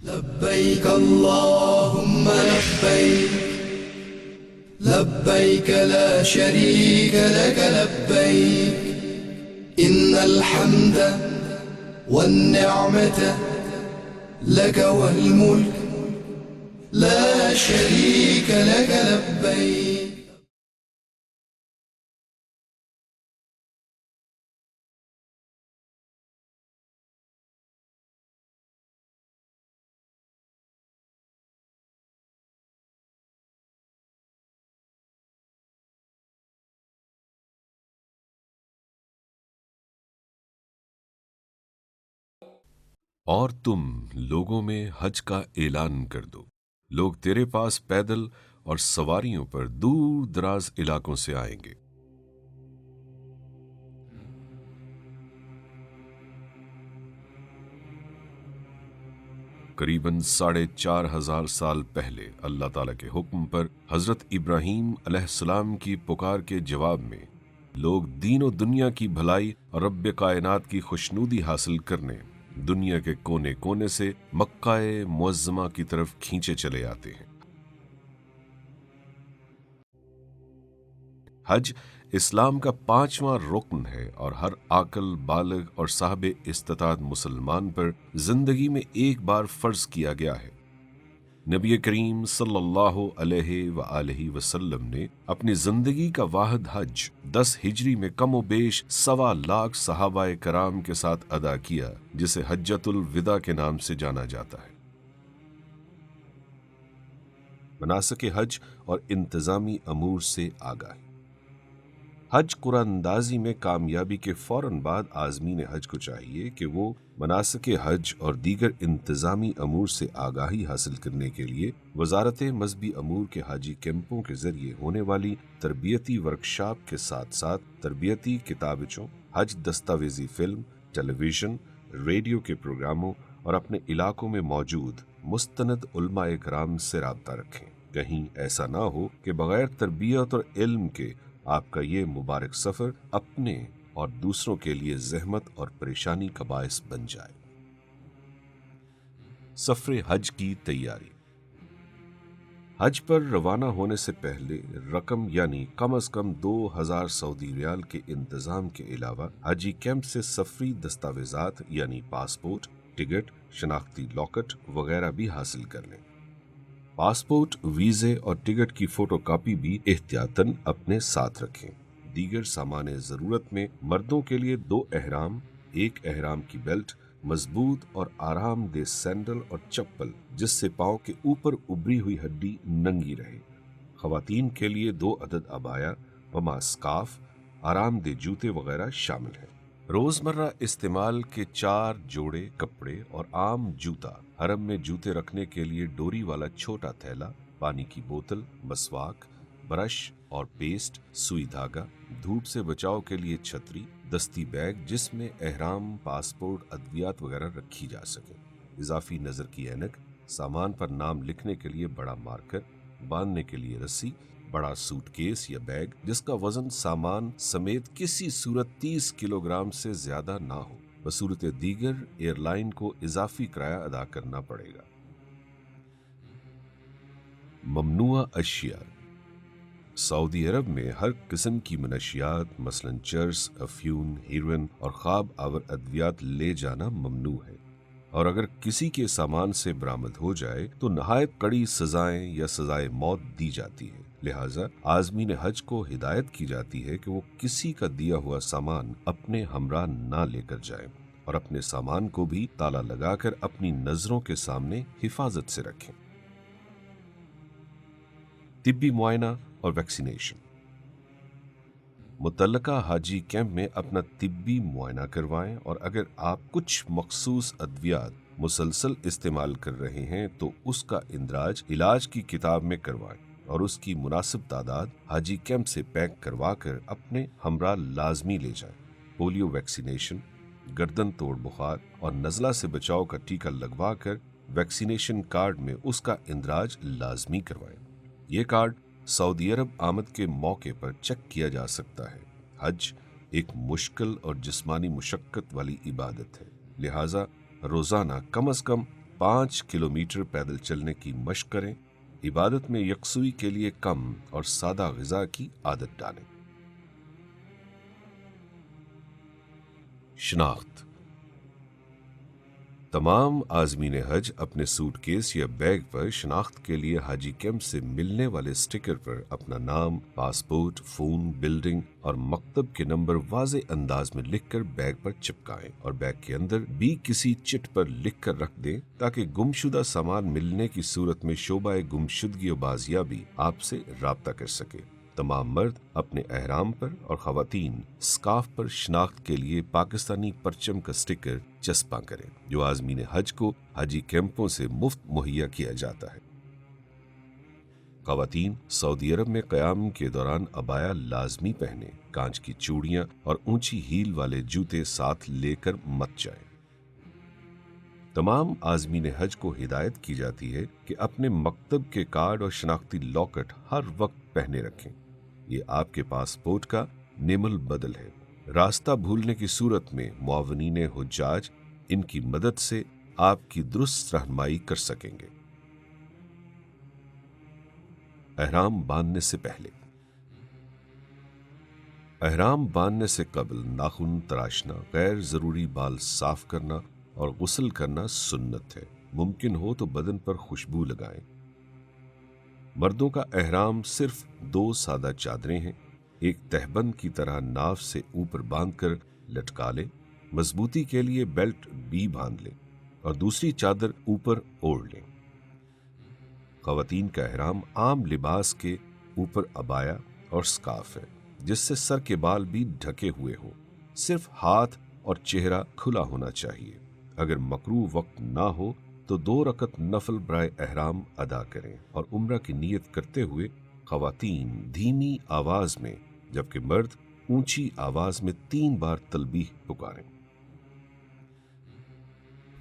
لبيك اللهم لبيك لبيك لا شريك لك لبيك إن الحمد والنعمة لك والملك لا شريك لك لبيك. اور تم لوگوں میں حج کا اعلان کر دو، لوگ تیرے پاس پیدل اور سواریوں پر دور دراز علاقوں سے آئیں گے۔ قریباً 4,500 سال پہلے اللہ تعالیٰ کے حکم پر حضرت ابراہیم علیہ السلام کی پکار کے جواب میں لوگ دین و دنیا کی بھلائی اور رب کائنات کی خوشنودی حاصل کرنے دنیا کے کونے کونے سے مکہ معظمہ کی طرف کھینچے چلے آتے ہیں۔ حج اسلام کا 5واں رکن ہے اور ہر عاقل بالغ اور صاحب استطاعت مسلمان پر زندگی میں ایک بار فرض کیا گیا ہے۔ نبی کریم صلی اللہ علیہ وآلہ وسلم نے اپنی زندگی کا واحد حج 10 ہجری میں کم و بیش 1.25 صحابہ کرام کے ساتھ ادا کیا، جسے حجۃ الوداع کے نام سے جانا جاتا ہے۔ مناسک حج اور انتظامی امور سے آگاہی۔ حج قرآن اندازی میں کامیابی کے فوراً بعد عازمین حج کو چاہیے کہ وہ مناسک حج اور دیگر انتظامی امور سے آگاہی حاصل کرنے کے لیے وزارت مذہبی امور کے حاجی کیمپوں کے ذریعے ہونے والی تربیتی ورکشاپ کے ساتھ ساتھ تربیتی کتابچوں، حج دستاویزی فلم، ٹیلی ویژن، ریڈیو کے پروگراموں اور اپنے علاقوں میں موجود مستند علماء کرام سے رابطہ رکھیں۔ کہیں ایسا نہ ہو کہ بغیر تربیت اور علم کے آپ کا یہ مبارک سفر اپنے اور دوسروں کے لیے زحمت اور پریشانی کا باعث بن جائے۔ سفر حج کی تیاری۔ حج پر روانہ ہونے سے پہلے رقم یعنی کم از کم 2,000 سعودی ریال کے انتظام کے علاوہ حجی کیمپ سے سفری دستاویزات یعنی پاسپورٹ، ٹکٹ، شناختی لاکٹ وغیرہ بھی حاصل کر لیں۔ پاسپورٹ، ویزے اور ٹکٹ کی فوٹو کاپی بھی احتیاطاً اپنے ساتھ رکھیں۔ دیگر سامان ضرورت میں مردوں کے لیے 2 احرام، 1 احرام کی بیلٹ، مضبوط اور آرام دہ سینڈل اور چپل جس سے پاؤں کے اوپر ابری ہوئی ہڈی ننگی رہے۔ خواتین کے لیے 2 عدد عبایا، پما اسکارف، آرام دہ جوتے وغیرہ شامل ہیں۔ روزمرہ استعمال کے 4 جوڑے کپڑے اور عام جوتا، حرم میں جوتے رکھنے کے لیے ڈوری والا چھوٹا تھیلا، پانی کی بوتل، مسواک، برش اور پیسٹ، سوئی دھاگا، دھوپ سے بچاؤ کے لیے چھتری، دستی بیگ جس میں احرام، پاسپورٹ، ادویات وغیرہ رکھی جا سکے، اضافی نظر کی اینک، سامان پر نام لکھنے کے لیے بڑا مارکر، باندھنے کے لیے رسی، بڑا سوٹ کیس یا بیگ جس کا وزن سامان سمیت کسی صورت 30 کلو گرام سے زیادہ نہ ہو، بصورت دیگر ایئر لائن کو اضافی کرایہ ادا کرنا پڑے گا۔ ممنوعہ اشیاء۔ سعودی عرب میں ہر قسم کی منشیات مثلا چرس، افیون، ہیروئن اور خواب آور ادویات لے جانا ممنوع ہے، اور اگر کسی کے سامان سے برآمد ہو جائے تو نہایت کڑی سزائیں یا سزائے موت دی جاتی ہے۔ لہٰذا عازمین حج کو ہدایت کی جاتی ہے کہ وہ کسی کا دیا ہوا سامان اپنے ہمراہ نہ لے کر جائیں اور اپنے سامان کو بھی تالا لگا کر اپنی نظروں کے سامنے حفاظت سے رکھیں۔ طبی معائنہ اور ویکسینیشن۔ متعلقہ حاجی کیمپ میں اپنا طبی معائنہ کروائیں، اور اگر آپ کچھ مخصوص ادویات مسلسل استعمال کر رہے ہیں تو اس کا اندراج علاج کی کتاب میں کروائیں اور اس کی مناسب تعداد حاجی کیمپ سے پیک کروا کر اپنے ہمراہ لازمی لے جائیں۔ پولیو ویکسینیشن، گردن توڑ بخار اور نزلہ سے بچاؤ کا ٹیکہ لگوا کر ویکسینیشن کارڈ میں اس کا اندراج لازمی کروائیں۔ یہ کارڈ سعودی عرب آمد کے موقع پر چیک کیا جا سکتا ہے۔ حج ایک مشکل اور جسمانی مشقت والی عبادت ہے، لہٰذا روزانہ کم از کم 5 किलोमीटर पैदल चलने की मशक करें। इबादत में यकसुई के लिए कम और सादा ग़िज़ा की आदत डालें। शनाख्त। तमाम आज़मीन हज अपने सूटकेस या बैग पर शनाख्त के लिए हाजी कैंप से मिलने वाले स्टिकर पर अपना नाम, पासपोर्ट, फ़ोन, बिल्डिंग और मकतब के नंबर वाज़े अंदाज में लिखकर बैग पर चिपकाएं और बैग के अंदर भी किसी चिट पर लिखकर रख दें ताकि गुमशुदा सामान मिलने की सूरत में शोबाए गुमशुदगी और बाजियाबी आपसे राब्ता कर सके। तमाम मर्द अपने एहराम पर और ख़वातीन स्कार्फ पर शनाख्त के लिए पाकिस्तानी परचम का स्टिकर चस्पा करें जो आज़मीन हज को हाजी कैंपों से मुफ्त मुहैया किया जाता है। ख़वातीन सऊदी अरब में क़याम के दौरान अबाया लाजमी पहने, कांच की चूड़ियाँ और ऊंची हील वाले जूते साथ लेकर मत जाएं। तमाम आज़मीन हज को हिदायत की जाती है कि अपने मकतब के कार्ड और शनाख्ती लॉकेट हर वक्त पहने रखें। ये आपके पासपोर्ट का निमल बदल है। रास्ता भूलने की सूरत में मुआवनीन हुज्जाज इनकी मदद से आपकी दुरुस्त रहनुमाई कर सकेंगे। एहराम बांधने से पहले। एहराम बांधने से कबल नाखून तराशना, गैर ज़रूरी बाल साफ करना और गुस्ल करना सुन्नत है। मुमकिन हो तो बदन पर खुशबू लगाएं। मर्दों का एहराम सिर्फ 2 सादा चादरें हैं। एक तहबंद की तरह नाव से ऊपर बांधकर लटका लें। मजबूती के लिए बेल्ट भी बांध लें और दूसरी चादर ऊपर ओढ़ लें। ख़वातीन का एहराम आम लिबास के ऊपर अबाया और स्कार्फ है जिससे सर के बाल भी ढके हुए हों। सिर्फ हाथ और चेहरा खुला होना चाहिए। अगर मकरूह वक्त ना हो तो 2 रकत नफल बराए एहराम अदा करें और उम्रा की नीयत करते हुए ख़वातीन धीमी आवाज में जबकि मर्द ऊंची आवाज में 3 बार तलबीह पुकारें।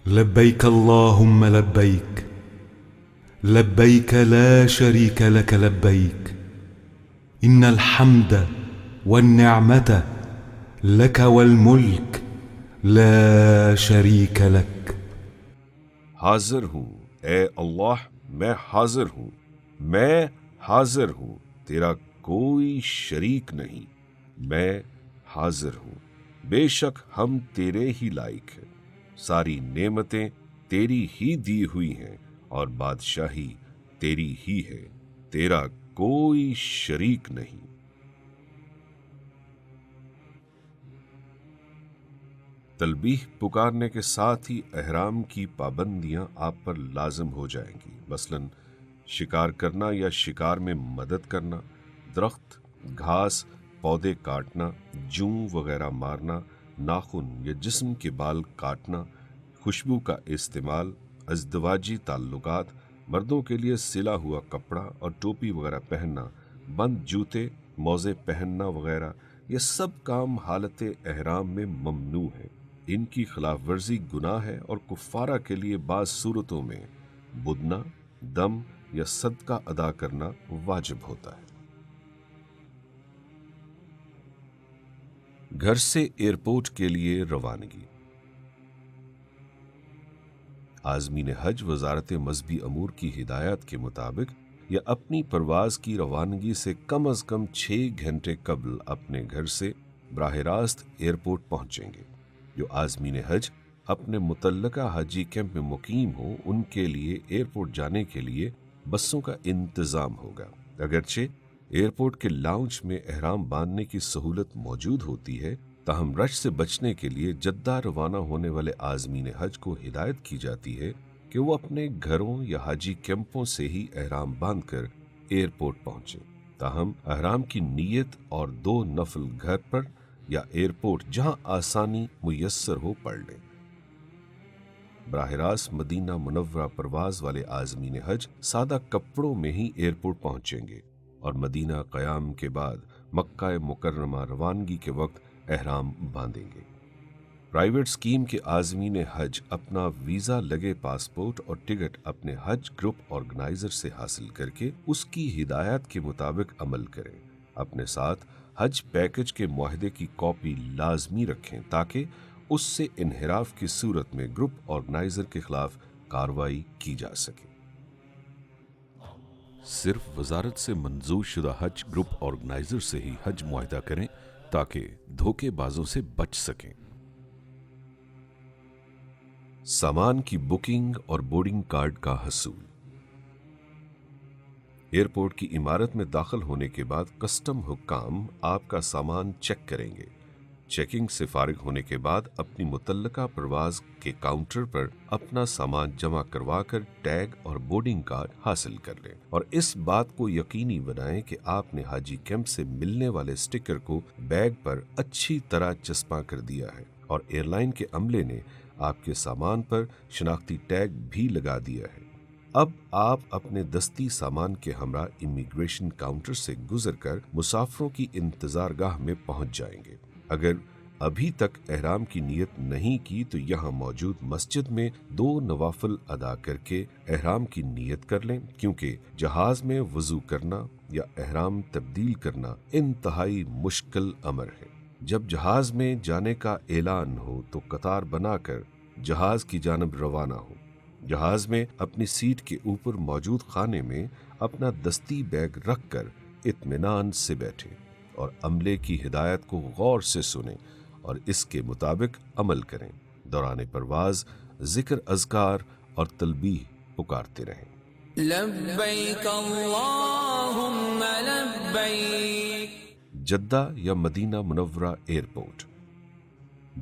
लब्बैक अल्लाहुम्मा लब्बैक, लब्बैक ला शरीक लक लब्बैक, इन्नल हम्द वन्निअमत लक वल मुल्क ला शरीक लक। हाजिर हूँ ए अल्लाह, मैं हाजिर हूँ, मैं हाजिर हूँ, तेरा कोई शरीक नहीं, मैं हाजिर हूँ। बेशक हम तेरे ही लायक हैं, सारी नेमतें तेरी ही दी हुई हैं और बादशाही तेरी ही है, तेरा कोई शरीक नहीं। तलबीह पुकारने के साथ ही एहराम की पाबंदियां आप पर लाजिम हो जाएंगी। मसलन शिकार करना या शिकार में मदद करना, दरख्त, घास, पौधे काटना, जूं वगैरह मारना, नाखून या जिस्म के बाल काटना, खुशबू का इस्तेमाल, अज़दवाजी ताल्लुकात, मर्दों के लिए सिला हुआ कपड़ा और टोपी वगैरह पहनना, बंद जूते, मोज़े पहनना वगैरह, ये सब काम हालत एहराम में ममनू है। इनकी खिलाफ वर्जी गुनाह है और कुफ्फारा के लिए बाज़ सूरतों में बुदना, दम या सदका अदा करना वाजिब होता है। घर से एयरपोर्ट के लिए रवानगी। आज़मीन हज वज़ारत मज़हबी अमूर की हिदायत के मुताबिक या अपनी परवाज़ की रवानगी से कम अज़ कम 6 घंटे कबल अपने घर से बराह रास्त एयरपोर्ट पहुँचेंगे। जो आज़मीन हज अपने मुतल्लका हाजी कैंप में मुकीम हो उनके लिए एयरपोर्ट जाने के लिए बसों का इंतज़ाम होगा। अगरचे एयरपोर्ट के लाउंज में एहराम बांधने की सहूलत मौजूद होती है, ताहम रश से बचने के लिए जद्दा रवाना होने वाले आज़मीन हज को हिदायत की जाती है कि वो अपने घरों या हाजी कैंपों से ही एहराम बांधकर एयरपोर्ट पहुंचे। ताहम एहराम की नीयत और 2 नफल घर पर या एयरपोर्ट जहां आसानी मुयस्सर हो पढ़ लें। बराह रास्त मदीना मुनव्वरा परवाज वाले आज़मीन हज सादा कपड़ों में ही एयरपोर्ट पहुंचेंगे और मदीना क़याम के बाद मक्का मुकर्रमा रवानगी के वक्त एहराम बांधेंगे। प्राइवेट स्कीम के आज़मीन हज अपना वीज़ा लगे पासपोर्ट और टिकट अपने हज ग्रुप ऑर्गेनाइजर से हासिल करके उसकी हिदायत के मुताबिक अमल करें। अपने साथ हज पैकेज के मुआहदे की कॉपी लाजमी रखें ताकि उससे इन्हिराफ की सूरत में ग्रुप ऑर्गेनाइजर के खिलाफ कार्रवाई की जा सके। सिर्फ वजारत से मंजूर शुदा हज ग्रुप ऑर्गेनाइजर से ही हज मुआहिदा करें ताकि धोखेबाजों से बच सकें। सामान की बुकिंग और बोर्डिंग कार्ड का हसूल। एयरपोर्ट की इमारत में दाखिल होने के बाद कस्टम हुक्काम आपका सामान चेक करेंगे। चेकिंग से फारिग होने के बाद अपनी मुतल्लका परवाज के काउंटर पर अपना सामान जमा करवाकर टैग और बोर्डिंग कार्ड हासिल कर लें और इस बात को यकीनी बनाएं कि आपने हाजी कैंप से मिलने वाले स्टिकर को बैग पर अच्छी तरह चस्पा कर दिया है और एयरलाइन के अमले ने आपके सामान पर शनाख्ती टैग भी लगा दिया है। अब आप अपने दस्ती सामान के हमरा इमिग्रेशन काउंटर से गुजरकर मुसाफिरों की इंतजारगाह में पहुंच जाएंगे। अगर अभी तक एहराम की नियत नहीं की तो यहाँ मौजूद मस्जिद में 2 नवाफिल अदा करके एहराम की नियत कर लें, क्योंकि जहाज में वुजू करना या एहराम तब्दील करना इंतहाई मुश्किल अमर है। जब जहाज में जाने का ऐलान हो तो कतार बनाकर जहाज की जानब रवाना हो। जहाज में अपनी सीट के ऊपर मौजूद खाने में अपना दस्ती बैग रखकर इत्मीनान से बैठे और अमले की हिदायत को गौर से सुने और इसके मुताबिक अमल करें। दौरान परवाज जिक्र अज़कार और तलबीह पुकारते रहें। लब्बैक अल्लाहुम्मा लब्बैक। जद्दा या मदीना मुनव्वरा एयरपोर्ट।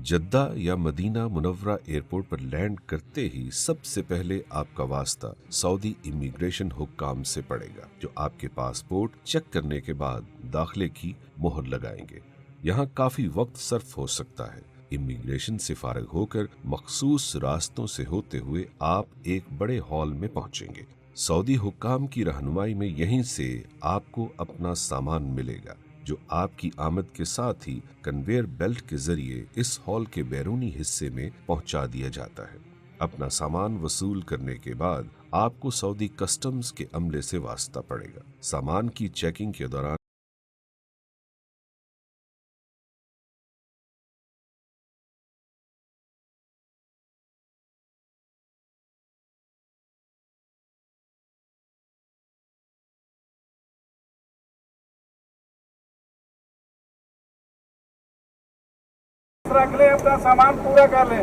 जद्दा या मदीना मुनव्वरा एयरपोर्ट पर लैंड करते ही सबसे पहले आपका वास्ता सऊदी इमिग्रेशन हुक्काम से पड़ेगा, जो आपके पासपोर्ट चेक करने के बाद दाखिले की मोहर लगाएंगे। यहाँ काफी वक्त सर्फ हो सकता है। इमिग्रेशन से फारिग होकर मखसूस रास्तों से होते हुए आप एक बड़े हॉल में पहुंचेंगे। सऊदी हुक्काम की रहनुमाई में यहीं से आपको अपना सामान मिलेगा, जो आपकी आमद के साथ ही कन्वेयर बेल्ट के जरिए इस हॉल के बैरूनी हिस्से में पहुंचा दिया जाता है। अपना सामान वसूल करने के बाद आपको सऊदी कस्टम्स के अमले से वास्ता पड़ेगा। सामान की चेकिंग के दौरान रख ले, अपना सामान पूरा कर ले।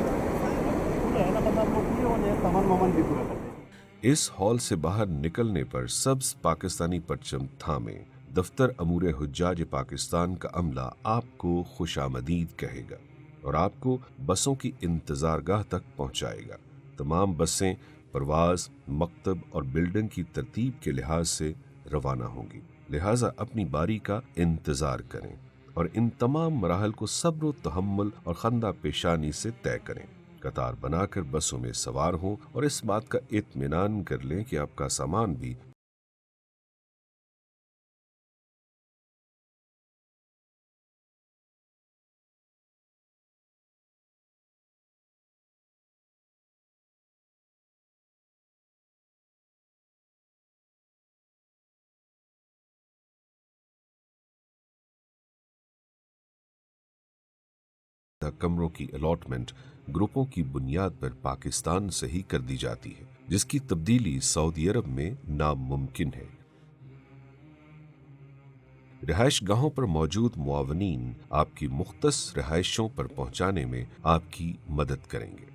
इस हॉल से बाहर निकलने पर सब्ज पाकिस्तानी परचम थामे दफ्तर अमूर हुज्जाज पाकिस्तान का अमला आपको खुशामदीद कहेगा और आपको बसों की इंतजारगाह तक पहुंचाएगा। तमाम बसें परवाज, मकतब और बिल्डिंग की तरतीब के लिहाज से रवाना होंगी, लिहाजा अपनी बारी का इंतजार करें और इन तमाम मराहल को सब्र तहम्मुल और खंदा पेशानी से तय करें। कतार बनाकर बसों में सवार हों और इस बात का इत्मीनान कर लें कि आपका सामान भी कमरों की अलॉटमेंट ग्रुपों की बुनियाद पर पाकिस्तान से ही कर दी जाती है, जिसकी तब्दीली सऊदी अरब में नामुमकिन है। रिहाइश गाहों पर मौजूद मुआवनीन आपकी मुख्तस रिहाइशों पर पहुंचाने में आपकी मदद करेंगे।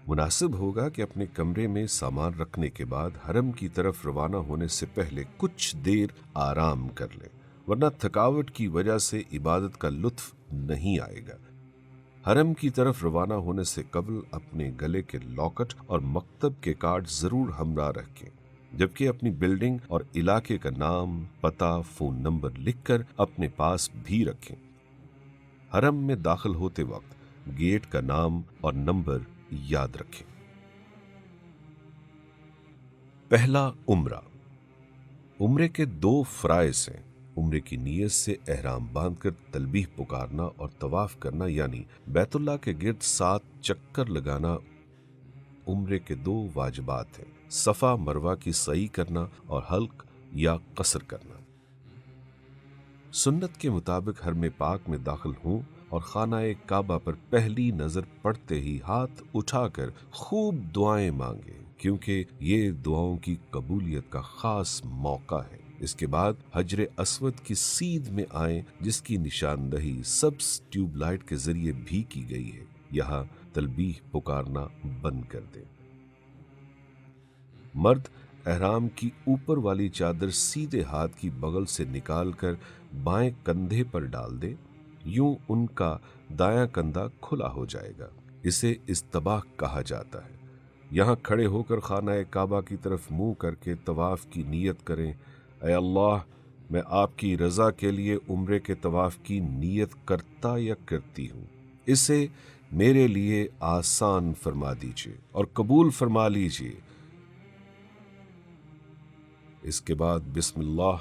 मुनासिब होगा कि अपने कमरे में सामान रखने के बाद हरम की तरफ रवाना होने से पहले कुछ देर आराम कर लें, वरना थकावट की वजह से इबादत का लुत्फ नहीं आएगा। हरम की तरफ रवाना होने से कबल अपने गले के लॉकेट और मकतब के कार्ड जरूर हमरा रखें, जबकि अपनी बिल्डिंग और इलाके का नाम, पता, फोन नंबर लिखकर अपने पास भी रखें। हरम में दाखिल होते वक्त गेट का नाम और नंबर याद रखें। पहला उम्रा। उम्रे के 2 फराइज हैं। उम्रे की नीयत से एहराम बांधकर तलबीह पुकारना और तवाफ करना, यानी बैतुल्लाह के गिर्द 7 चक्कर लगाना उम्रे के 2 वाजिबात हैं। सफा मरवा की सई करना और हल्क या कसर करना। सुन्नत के मुताबिक हरम पाक में दाखिल हों और खानाए काबा पर पहली नजर पड़ते ही हाथ उठाकर खूब दुआएं मांगे کیونکہ یہ دعاؤں کی قبولیت کا خاص موقع ہے۔ اس کے بعد حجر اسود کی سیدھ میں آئیں، جس کی نشاندہی سبز ٹیوب لائٹ کے ذریعے بھی کی گئی ہے۔ یہاں تلبیح پکارنا بند کر دیں۔ مرد احرام کی اوپر والی چادر سیدھے ہاتھ کی بغل سے نکال کر بائیں کندھے پر ڈال دے، یوں ان کا دایاں کندھا کھلا ہو جائے گا۔ اسے استباح کہا جاتا ہے۔ یہاں کھڑے ہو کر خانہ کعبہ کی طرف منہ کر کے طواف کی نیت کریں۔ اے اللہ، میں آپ کی رضا کے لیے عمرے کے طواف کی نیت کرتا یا کرتی ہوں، اسے میرے لیے آسان فرما دیجیے اور قبول فرما لیجیے۔ اس کے بعد بسم اللہ،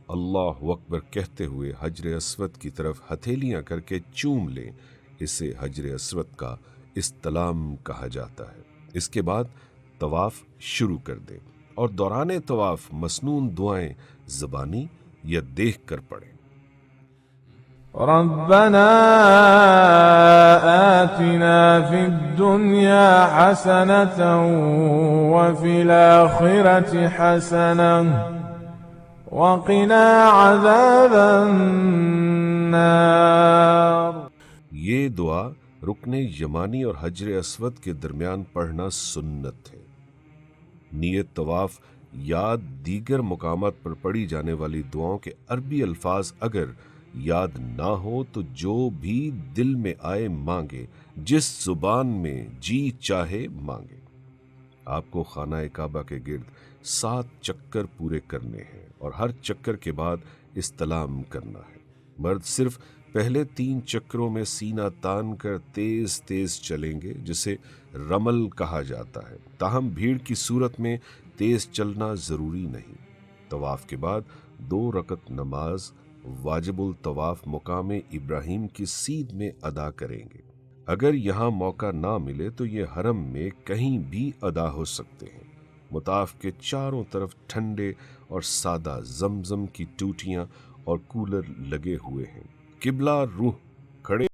اللہ اکبر کہتے ہوئے حجر اسود کی طرف ہتھیلیاں کر کے چوم لیں۔ اسے حجر اسود کا استلام کہا جاتا ہے۔ اس کے بعد طواف شروع کر دیں اور دوران طواف مسنون دعائیں زبانی یا دیکھ کر پڑھیں۔ ربنا آتنا في الدنيا حسنة وفي الآخرة حسنة وقنا عذاب النار۔ یہ دعا رکن یمانی اور حجر اسود کے درمیان پڑھنا سنت ہے۔ نیت طواف یاد دیگر مقامات پر پڑھی جانے والی دعاؤں کے عربی الفاظ اگر یاد نہ ہو تو جو بھی دل میں آئے مانگے، جس زبان میں جی چاہے مانگے۔ آپ کو خانہ کعبہ کے گرد 7 چکر پورے کرنے ہیں اور ہر چکر کے بعد استلام کرنا ہے۔ مرد صرف پہلے 3 چکروں میں سینہ تان کر تیز تیز چلیں گے، جسے رمل کہا جاتا ہے، تاہم بھیڑ کی صورت میں تیز چلنا ضروری نہیں۔ طواف کے بعد 2 رکعت نماز واجب الطواف مقام ابراہیم کی سیدھ میں ادا کریں گے۔ اگر یہاں موقع نہ ملے تو یہ حرم میں کہیں بھی ادا ہو سکتے ہیں۔ مطاف کے چاروں طرف ٹھنڈے اور سادہ زمزم کی ٹوٹیاں اور کولر لگے ہوئے ہیں۔ قبلہ رخ کھڑے